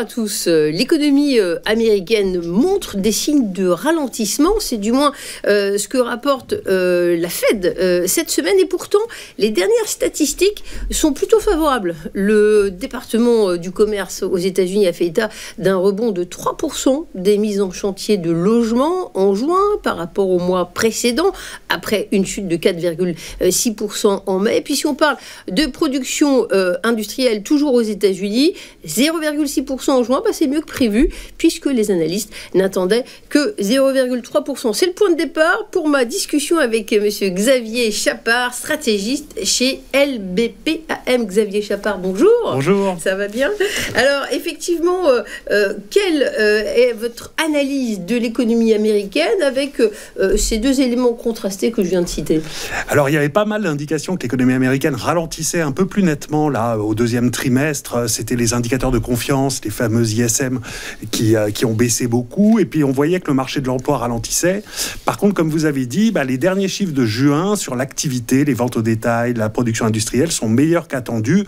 à tous. L'économie américaine montre des signes de ralentissement. C'est du moins ce que rapporte la Fed cette semaine. Et pourtant, les dernières statistiques sont plutôt favorables. Le département du commerce aux États-Unis a fait état d'un rebond de 3% des mises en chantier de logements en juin par rapport au mois précédent, après une chute de 4,6% en mai. Et puis si on parle de production industrielle toujours aux États-Unis, 0,6% en juin, c'est mieux que prévu, puisque les analystes n'attendaient que 0,3%. C'est le point de départ pour ma discussion avec M. Xavier Chapard, stratégiste chez LBPAM. Xavier Chapard, bonjour. Bonjour. Ça va bien? Alors, effectivement, quelle est votre analyse de l'économie américaine avec ces deux éléments contrastés que je viens de citer? Alors, il y avait pas mal d'indications que l'économie américaine ralentissait un peu plus nettement là au deuxième trimestre. C'était les indicateurs de confiance, les fameux ISM qui ont baissé beaucoup. Et puis, on voyait que le marché de l'emploi ralentissait. Par contre, comme vous avez dit, les derniers chiffres de juin sur l'activité, les ventes au détail, la production industrielle sont meilleurs qu'attendus.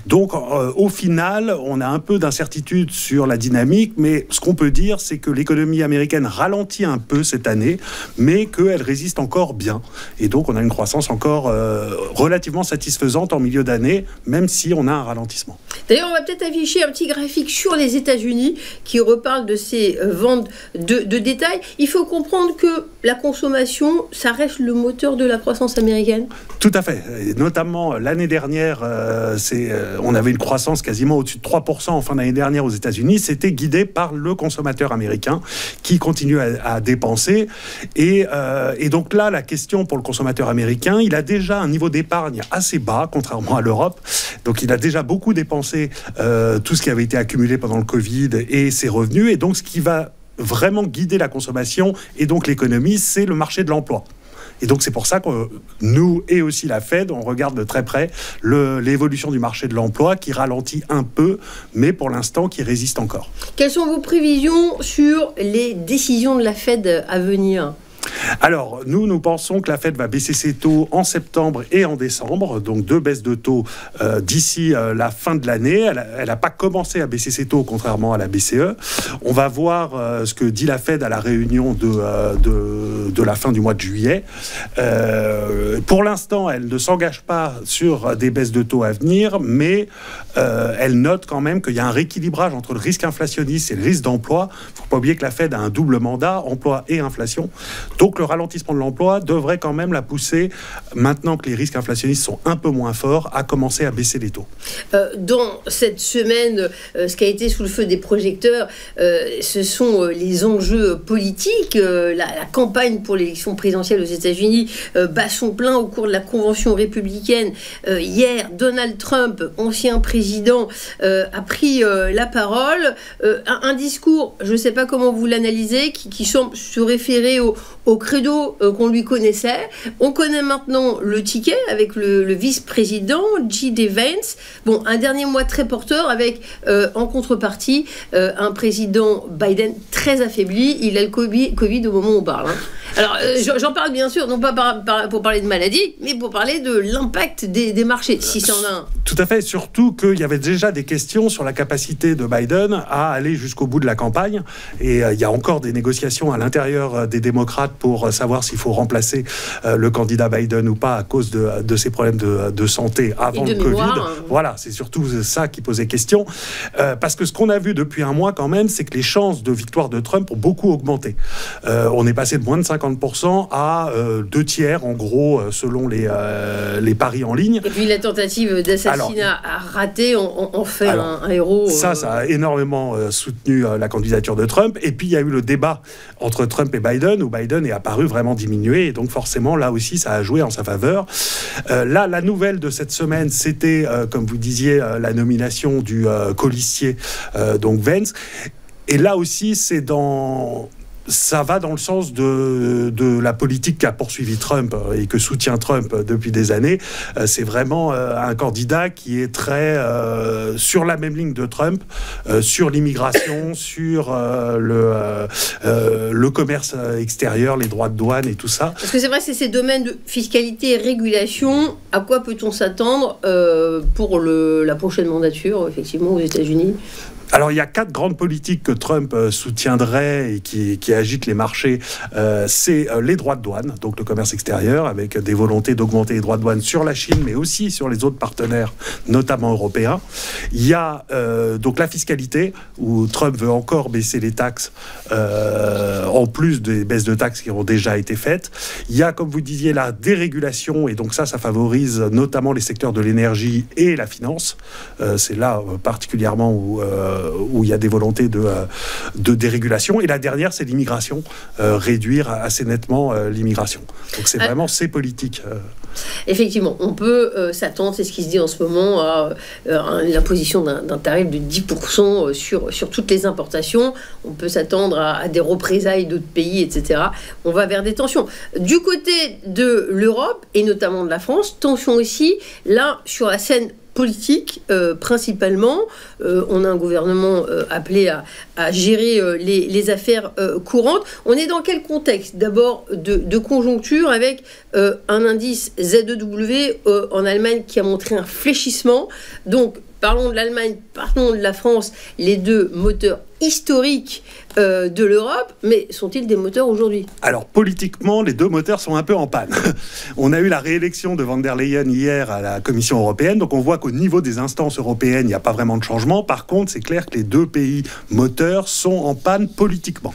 Donc, au final, on a un peu d'incertitude sur la dynamique. Mais ce qu'on peut dire, c'est que l'économie américaine ralentit un peu cette année, mais qu'elle résiste encore bien. Et donc, on a une croissance encore relativement satisfaisante en milieu d'année, même si on a un ralentissement. D'ailleurs, on va peut-être afficher un petit graphique sur les États-Unis qui reparle de ces ventes de détail. Il faut comprendre que la consommation, ça reste le moteur de la croissance américaine. Tout à fait. Et notamment, l'année dernière, on avait une croissance quasiment au-dessus de 3% en fin d'année dernière aux États-Unis. C'était guidé par le consommateur américain qui continue à dépenser. Et donc là, la question pour le consommateur américain, il a déjà un niveau d'épargne assez bas, contrairement à l'Europe. Donc, il a déjà beaucoup dépensé tout ce qui avait été accumulé pendant le Covid et ses revenus. Et donc, ce qui va vraiment guider la consommation et donc l'économie, c'est le marché de l'emploi. Et donc, c'est pour ça que nous et aussi la Fed, on regarde de très près l'évolution du marché de l'emploi qui ralentit un peu, mais pour l'instant, qui résiste encore. Quelles sont vos prévisions sur les décisions de la Fed à venir ? Alors, nous pensons que la Fed va baisser ses taux en septembre et en décembre, donc 2 baisses de taux d'ici la fin de l'année. Elle n'a pas commencé à baisser ses taux, contrairement à la BCE. On va voir ce que dit la Fed à la réunion de la fin du mois de juillet. Pour l'instant, elle ne s'engage pas sur des baisses de taux à venir, mais elle note quand même qu'il y a un rééquilibrage entre le risque inflationniste et le risque d'emploi. Il ne faut pas oublier que la Fed a un double mandat, emploi et inflation. Donc le ralentissement de l'emploi devrait quand même la pousser, maintenant que les risques inflationnistes sont un peu moins forts, à commencer à baisser les taux. Dans cette semaine, ce qui a été sous le feu des projecteurs, ce sont les enjeux politiques. La campagne pour l'élection présidentielle aux États-Unis bat son plein au cours de la convention républicaine. Hier, Donald Trump, ancien président, a pris la parole. Un discours, je ne sais pas comment vous l'analysez, qui semble se référer au credo qu'on lui connaissait. On connaît maintenant le ticket avec le vice-président J.D. Vance. Bon, un dernier mois très porteur avec, en contrepartie, un président Biden très affaibli. Il a le Covid au moment où on parle. Alors, j'en parle bien sûr, non pas pour parler de maladie, mais pour parler de l'impact des marchés, si c'en a un. Tout à fait, surtout qu'il y avait déjà des questions sur la capacité de Biden à aller jusqu'au bout de la campagne. Et il y a encore des négociations à l'intérieur des démocrates pour savoir s'il faut remplacer le candidat Biden ou pas à cause de ses problèmes de santé avant le Covid. Voilà, c'est surtout ça qui posait question. Parce que ce qu'on a vu depuis un mois quand même, c'est que les chances de victoire de Trump ont beaucoup augmenté. On est passé de moins de 50% à 2 tiers, en gros, selon les paris en ligne. Et puis la tentative d'assassinat a raté, on fait un héros. Ça a énormément soutenu la candidature de Trump. Et puis il y a eu le débat entre Trump et Biden, où Biden est apparu vraiment diminué. Et donc forcément, là aussi, ça a joué en sa faveur. Là, la nouvelle de cette semaine, c'était, comme vous disiez, la nomination du colistier, donc Vance. Et là aussi, ça va dans le sens de la politique qu'a poursuivi Trump et que soutient Trump depuis des années. C'est vraiment un candidat qui est très sur la même ligne de Trump, sur l'immigration, sur le commerce extérieur, les droits de douane et tout ça. Parce que c'est vrai, c'est ces domaines de fiscalité et régulation. À quoi peut-on s'attendre pour la prochaine mandature, effectivement, aux États-Unis ? Alors, il y a 4 grandes politiques que Trump soutiendrait et qui agitent les marchés. C'est les droits de douane, donc le commerce extérieur, avec des volontés d'augmenter les droits de douane sur la Chine, mais aussi sur les autres partenaires, notamment européens. Il y a donc la fiscalité, où Trump veut encore baisser les taxes, en plus des baisses de taxes qui ont déjà été faites. Il y a, comme vous disiez, la dérégulation, et donc ça favorise notamment les secteurs de l'énergie et la finance. C'est là particulièrement où il y a des volontés de dérégulation. Et la dernière, c'est l'immigration, réduire assez nettement l'immigration. Donc c'est vraiment ces politiques. Effectivement, on peut s'attendre, c'est ce qui se dit en ce moment, à l'imposition d'un tarif de 10% sur toutes les importations. On peut s'attendre à des représailles d'autres pays, etc. On va vers des tensions. Du côté de l'Europe, et notamment de la France, tension aussi, là, sur la scène politique, principalement. On a un gouvernement appelé à gérer les affaires courantes. On est dans quel contexte? D'abord de conjoncture, avec un indice ZEW en Allemagne qui a montré un fléchissement. Donc, parlons de l'Allemagne, parlons de la France, les deux moteurs historiques de l'Europe, mais sont-ils des moteurs aujourd'hui? Alors, politiquement, les deux moteurs sont un peu en panne. On a eu la réélection de Van der Leyen hier à la Commission européenne, donc on voit qu'au niveau des instances européennes, il n'y a pas vraiment de changement. Par contre, c'est clair que les deux pays moteurs sont en panne politiquement.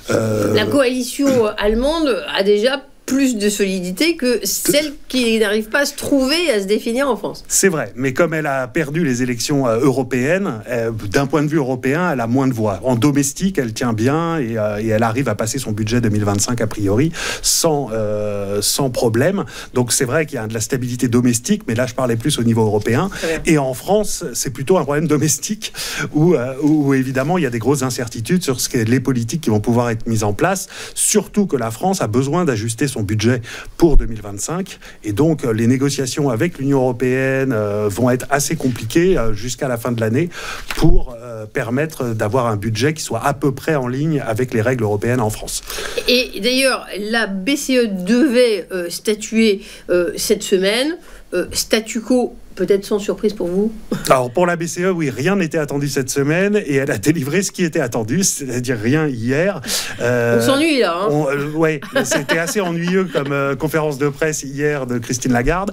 La coalition allemande a déjà plus de solidité que celle qui n'arrive pas à se trouver, à se définir en France. C'est vrai, mais comme elle a perdu les élections européennes, d'un point de vue européen, elle a moins de voix. En domestique, elle tient bien et elle arrive à passer son budget 2025 a priori sans problème. Donc c'est vrai qu'il y a de la stabilité domestique, mais là je parlais plus au niveau européen. Et en France, c'est plutôt un problème domestique où évidemment il y a des grosses incertitudes sur les politiques qui vont pouvoir être mises en place, surtout que la France a besoin d'ajuster son budget pour 2025 et donc les négociations avec l'Union européenne vont être assez compliquées jusqu'à la fin de l'année pour permettre d'avoir un budget qui soit à peu près en ligne avec les règles européennes en France. Et d'ailleurs, la BCE devait statuer cette semaine, statu quo peut-être sans surprise pour vous? Alors pour la BCE, oui, rien n'était attendu cette semaine et elle a délivré ce qui était attendu, c'est-à-dire rien hier. On s'ennuie là. Oui, c'était assez ennuyeux comme conférence de presse hier de Christine Lagarde.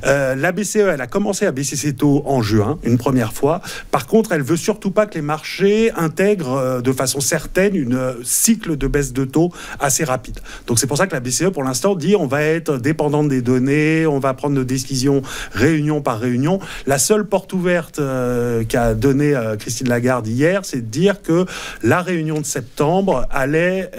La BCE, elle a commencé à baisser ses taux en juin, une première fois. Par contre, elle veut surtout pas que les marchés intègrent de façon certaine une cycle de baisse de taux assez rapide. Donc c'est pour ça que la BCE, pour l'instant, dit on va être dépendante des données, on va prendre nos décisions réunion par réunion. La seule porte ouverte qu'a donnée Christine Lagarde hier, c'est de dire que la réunion de septembre allait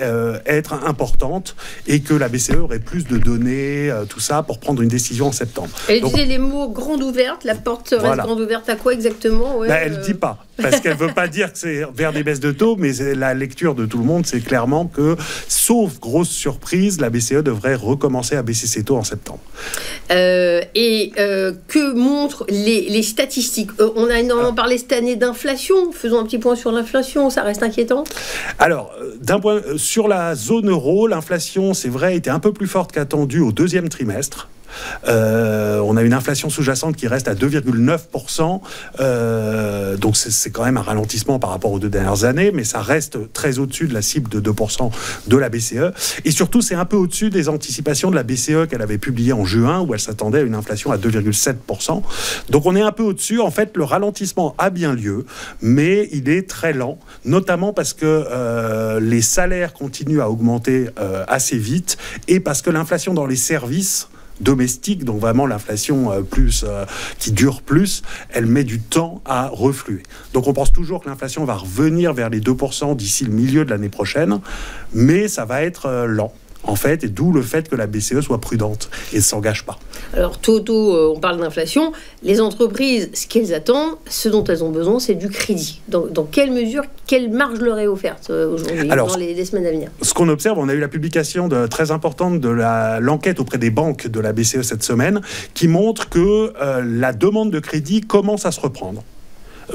être importante et que la BCE aurait plus de données, tout ça, pour prendre une décision en septembre. Elle disait les mots grande ouverte, la porte reste grande ouverte à quoi exactement? Elle ne dit pas, parce qu'elle ne veut pas dire que c'est vers des baisses de taux, mais la lecture de tout le monde, c'est clairement que, sauf grosse surprise, la BCE devrait recommencer à baisser ses taux en septembre. Que montrent les statistiques? On a énormément parlé cette année d'inflation. Faisons un petit point sur l'inflation, ça reste inquiétant? Alors, sur la zone euro, l'inflation, c'est vrai, était un peu plus forte qu'attendue au deuxième trimestre. On a une inflation sous-jacente qui reste à 2,9%, donc c'est quand même un ralentissement par rapport aux 2 dernières années, mais ça reste très au-dessus de la cible de 2% de la BCE, et surtout c'est un peu au-dessus des anticipations de la BCE qu'elle avait publiées en juin, où elle s'attendait à une inflation à 2,7%. Donc on est un peu au-dessus. En fait, le ralentissement a bien lieu, mais il est très lent, notamment parce que les salaires continuent à augmenter assez vite, et parce que l'inflation dans les services domestique, donc vraiment l'inflation qui dure plus, elle met du temps à refluer. Donc on pense toujours que l'inflation va revenir vers les 2% d'ici le milieu de l'année prochaine, mais ça va être lent. En fait, et d'où le fait que la BCE soit prudente et ne s'engage pas. Alors, on parle d'inflation. Les entreprises, ce qu'elles attendent, ce dont elles ont besoin, c'est du crédit. Dans quelle mesure, quelle marge leur est offerte aujourd'hui, dans les semaines à venir? Ce qu'on observe, on a eu la publication très importante de l'enquête auprès des banques de la BCE cette semaine, qui montre que la demande de crédit commence à se reprendre.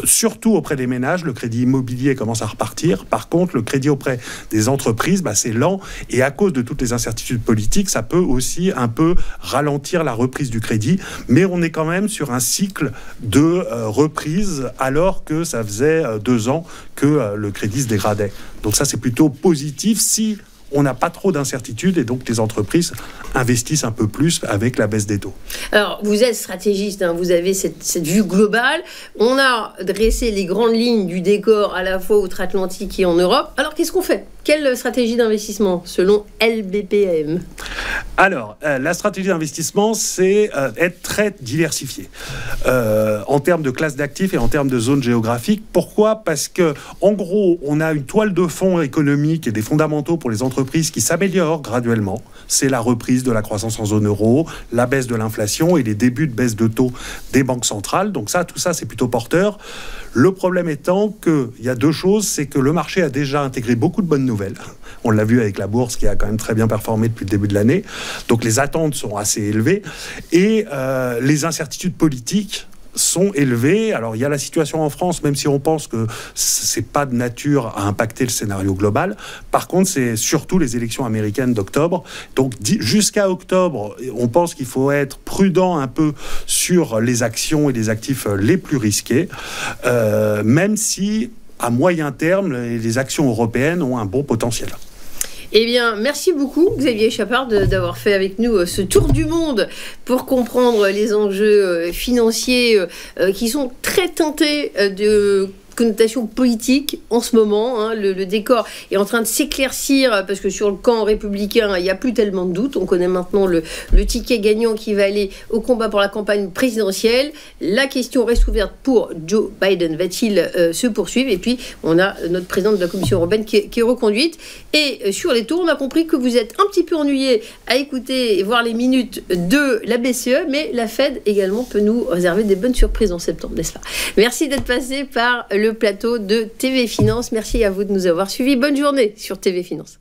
surtout auprès des ménages. Le crédit immobilier commence à repartir. Par contre, le crédit auprès des entreprises, c'est lent. Et à cause de toutes les incertitudes politiques, ça peut aussi un peu ralentir la reprise du crédit. Mais on est quand même sur un cycle de reprise, alors que ça faisait 2 ans que le crédit se dégradait. Donc ça, c'est plutôt positif si on n'a pas trop d'incertitudes et donc les entreprises investissent un peu plus avec la baisse des taux. Alors, vous êtes stratégiste, vous avez cette vue globale. On a dressé les grandes lignes du décor à la fois outre-Atlantique et en Europe. Alors, qu'est-ce qu'on fait ? Quelle stratégie d'investissement selon LBPM ? Alors, la stratégie d'investissement, c'est être très diversifié en termes de classe d'actifs et en termes de zones géographiques. Pourquoi ? Parce que, en gros, on a une toile de fond économique et des fondamentaux pour les entreprises qui s'améliorent graduellement. C'est la reprise de la croissance en zone euro, la baisse de l'inflation et les débuts de baisse de taux des banques centrales. Donc ça, tout ça, c'est plutôt porteur. Le problème étant qu'il y a 2 choses, c'est que le marché a déjà intégré beaucoup de bonnes nouvelles. On l'a vu avec la bourse qui a quand même très bien performé depuis le début de l'année. Donc les attentes sont assez élevées. Et les incertitudes politiques sont élevées. Alors il y a la situation en France, même si on pense que c'est pas de nature à impacter le scénario global. Par contre, c'est surtout les élections américaines d'octobre. Donc jusqu'à octobre, on pense qu'il faut être prudent un peu sur les actions et les actifs les plus risqués, même si à moyen terme, les actions européennes ont un bon potentiel. Eh bien, merci beaucoup, Xavier Chapard, d'avoir fait avec nous ce tour du monde pour comprendre les enjeux financiers qui sont très teintés de connotation politique en ce moment. Le décor est en train de s'éclaircir parce que sur le camp républicain, il n'y a plus tellement de doutes. On connaît maintenant le ticket gagnant qui va aller au combat pour la campagne présidentielle. La question reste ouverte pour Joe Biden. Va-t-il se poursuivre ? Et puis, on a notre présidente de la Commission européenne qui est reconduite. Et sur les taux, on a compris que vous êtes un petit peu ennuyé à écouter et voir les minutes de la BCE, mais la Fed également peut nous réserver des bonnes surprises en septembre, n'est-ce pas ? Merci d'être passé par le plateau de TV Finance. Merci à vous de nous avoir suivis. Bonne journée sur TV Finance.